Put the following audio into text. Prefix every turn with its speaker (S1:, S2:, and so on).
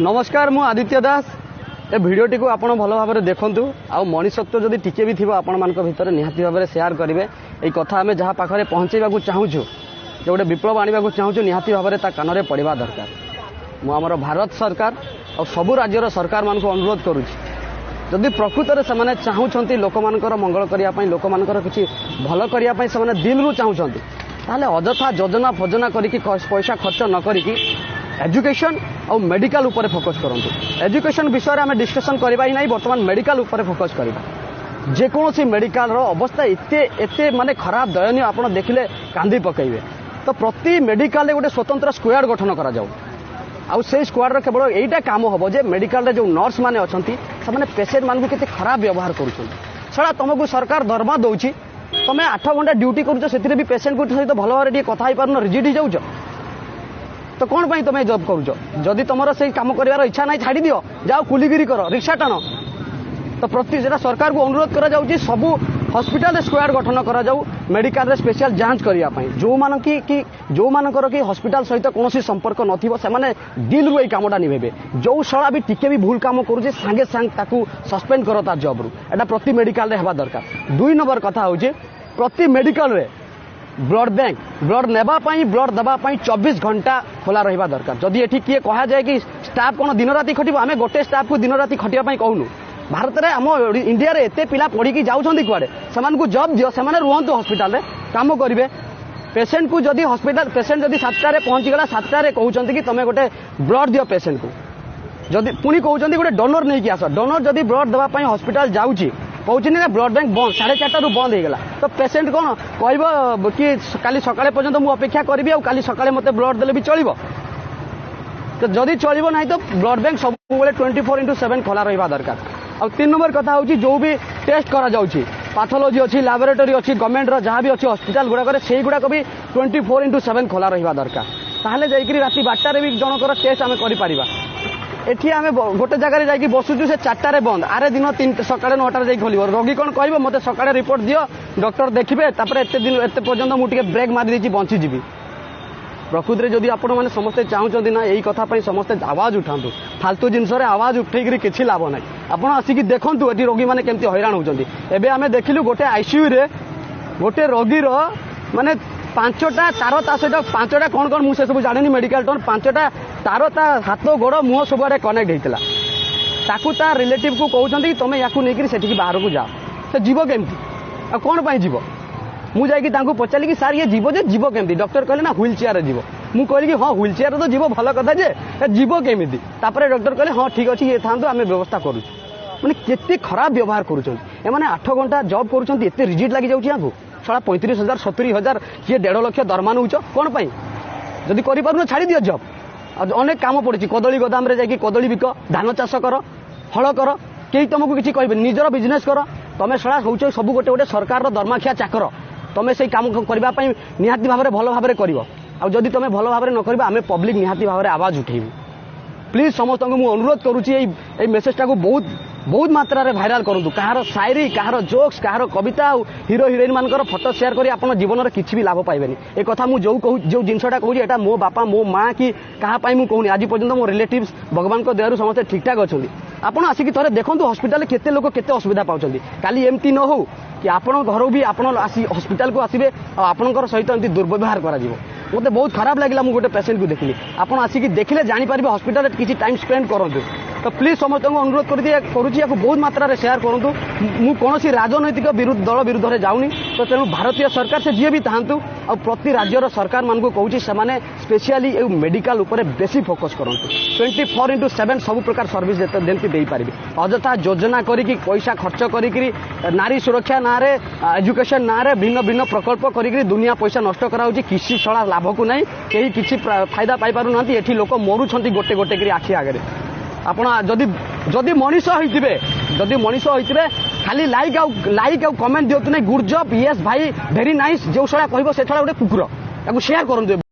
S1: नमस्कार मु आदित्य दास ए भिडटी को आप भल भाव देखूँ आ मनीषत्व जदि टिके भी थी आपण मान भर निहाती भाव सेयार करेंगे ये कथा आम जहाँ पाखे पहुँचेगा चाहूँ जो गोटे विप्लव आने चाहूँ निहाती भाव में कान पड़ा दरकार मुझे भारत सरकार और सबू राज्यर सरकार मान अनुरोध करुँच जदि प्रकृत में चाहूँगी लोक मानकर मंगल करने लोक मानकर किसी भल करने से दिल रू चाहूँगी ताहले अଯଥା योजना फजना करके पैसा खर्च न करिकी एजुकेशन और मेडिकल ऊपर फोकस करंतु। एजुकेशन विषय में आम डिस्कसन करबा ही नहीं, बर्तमान मेडिकल ऊपर फोकस करबा। जेकोसी मेडिकल रो अवस्था एते एते माने खराब दयनीय आपण देखिले कांदी पकेइबे। तो प्रति मेडिकल गोटे स्वतंत्र स्क्वाड गठन करा जाऊ आउ से स्क्वाड रो केवल एटा काम होबो जे मेडिकल रे जो नर्स माने अछंती से माने पेशेंट मान को केते खराब व्यवहार करूछन। छड़ा तुमको सरकार दरमा दउची तमे 8 घंटा ड्यूटी करूछ सेतिरे भी पेशेंट को सहित भल भाव कथा ही पारन रिजिड ही जाउछ। तो कौन पाई तुम जॉब करुच जदि तुम से काम कर इच्छा ना छाड़ी दियो जाओ कुलीगिरी कर रिक्शा टाण। तो प्रति सरकार को अनुरोध करा जाउची सबु हॉस्पिटल स्क्वाड गठन करा जाऊ मेडिकल रे स्पेशल जांच करिया पई जो मान की जो मानकर की हॉस्पिटल सहित कोनोसी संपर्क नथिबो से माने दिल रो ए कामडा निभेबे। जो शाला भी टिके भी भूल काम करूचे सांगे सांग ताकू सस्पेंड करो ता जॉब रू एटा प्रति मेडिकल रे हेबा दरकार। 2 नंबर कथा होची प्रति मेडिकल रे ब्लड बैंक ब्लड नेबापाई ब्लड देवाई 24 घंटा खोला रहा दरकार। जदि एठी किए कहा जाए कि स्टाफ कौन दिन राति खटिब आम गोटे स्टाफ को दिन राति खटिया कहूनु। भारत में आम इंडिया रे एते पिला पढ़ी जाऊँच कुआड़े से जॉब दियो से रुहतु हॉस्पिटल रे काम करेंगे। पेसेंट को जदि हॉस्पिटल पेसेंट जदि 7टारे पहुँचीगला 7टारे कहते कि तुम गोटे ब्लड दियो पेसेंट को जदि पुणी कहते गोटे डोनर नहीं कि आस डोनर जदि ब्लड देवाई हॉस्पिटल जाऊँगी कहते ना ब्लड बैंक बंद 4:30 रू बंद होगा। तो पेसेंट कौन कह कि काली सकाळे पर्यंत मुझे अपेक्षा करी और काली सकाळे मते ब्लड देले भी चलिबो। तो जदि चलिबो नहीं तो ब्लड बैंक सब 24/7 खोला रहा दरकार। और 3 नंबर कथा होची जो भी टेस्ट करा जाउची पैथोलॉजी अच्छी लैबोरेटरी अच्छी गवर्नमेंट रो जहाँ भी अच्छी हॉस्पिटल गुड़ाक से गुड़ाक भी 24/7 खोला रहा दरकार। ताहले जाइकरी राति 12टारे भी जनकर टेस्ट आम करिपारिबा। एठी आमे गोटे जगह जाकि बसुचु से 4टारे बंद आरे दिन 3 सकाळे 9टारे जाई खोलिबो। रोगी कोन कहबो मते सकाळे रिपोर्ट दियो डॉक्टर देखिबे तापर एते दिन एते पर्यंत मु टिके ब्रेक मारि देछि बंची जीवी। प्रकृत रे जदि आपण माने समस्त चाहउछन्ती ना एई कथा पई समस्त आवाज उठांतु फालतू जिनस रे आवाज उठेकरी किछि लाभ नै। आपण आसिकी देखंतु एठी रोगी माने केमती हैरान होउछन्ती। एबे आमे देखिलु गोटे आईसीयू रे गोटे रोगी रो माने 5टा तार ता सहित 5टा कौन कौन मुझे सब जानी मेडिकल टोन 5टा तार ता हाथ गोड़ मुह सब आड़े कनेक्ट होता ताकू ता रिलेटिव को कहते तुम या से बाहर को जाओ से जीव केमती आ कौन पाई जीव मुझे पचारि कि सार ये जीव जे जीव केमती डॉक्टर कहले ना व्हील चेयर जीव मु कहली कि हाँ व्हील चेयर तो जीव भल कथा जे जीव केमिति तापर डॉक्टर कहले हाँ ठीक अच्छे ये था आम व्यवस्था करूँ। मैंने केते खराब व्यवहार करें 8 घंटा जॉब कर रिजिड लगी जाऊँ साला 35,000 70,000 किए 1.5 लाख दरमा नौच कौन पाई जदि कर छाड़ी दियो जॉब। अनेक काम पड़ी कदली गोदाम रे जाकि कदली बिक धान चाष कर हल कर कई तुमको किसी कहे निजर बिजनेस कर तुम साला हूँ सब गोटे गोटे सरकार दरमाखिया चाकर तुम से काम करने निहाती भाव में भल भाव कर जदि तुम भल भाव न कर आम पब्लिक निहाती भाव में आवाज उठेबू। प्लीज समस्त को मुझे अनुरोध करुँची मेसेजटा को बहुत बहुत मात्रा रे भाइराल करूँ। कहार शायरी कहार जोक्स कहार कविता हीरो हिरोइन मानकर फोटो शेयर करी आपन जीवन में किसी भी लाभ पाइबेनी। ए कथा मु जो जिनसटा कहूँ एटा मो बापा मो माँ कि कहा पाई मु कहूनी आज पर्यंत मो रिलेटिव्स भगवान को दयारु समस्त ठीक ठाक अच्छा आपड़ आसिक थे देखो हॉस्पिटल केते लोक केते असुविधा पाउछंती। काली एमती न हो कि आपण घर भी आप हॉस्पिटल को आसबे आपणकर सहित एमती दुर्व्यवहार करा मते बहुत खराब लगे मुझे गोटे पेसेंट को देखली आपड़ आसिक देखिले जानीपारे हॉस्पिटल किसी टाइम स्पेंड करूँ। तो प्लीज समस्त को अनुरोध करुँची बहुत मात्रा रे शेयर करूँ। मु कौन राजनैतिक दल विरुद्ध में जाऊनी। तो तेणु भारतीय सरकार से जी भी था और प्रति राज्यर सरकार मान को कहूँ से स्पेशली मेडिकल उपर बेसी फोकस करूँ 24/7 सब प्रकार सर्विस देती दे पारे अଯଥା योजना करी पैसा खर्च करी नारी सुरक्षा ना रे एजुकेशन ना रे भिन्न भिन्न प्रकल्प करी दुनिया पैसा नष्ट कराऊँ किसी छड़ा लाभ को नहीं कहीं किसी फायदा पाई पारु ना। एठी लोक मरुछंती गोटे गोटे करी आखि आगे आपण जदि मनीष होइतिबे खाली लाइक आउ कमेंट दियतु नहीं गुड जॉब यस भाई वेरी नाइस जो छड़ा कहबो से छड़ा गोटे कुकुर ताकू शेयर करंतु।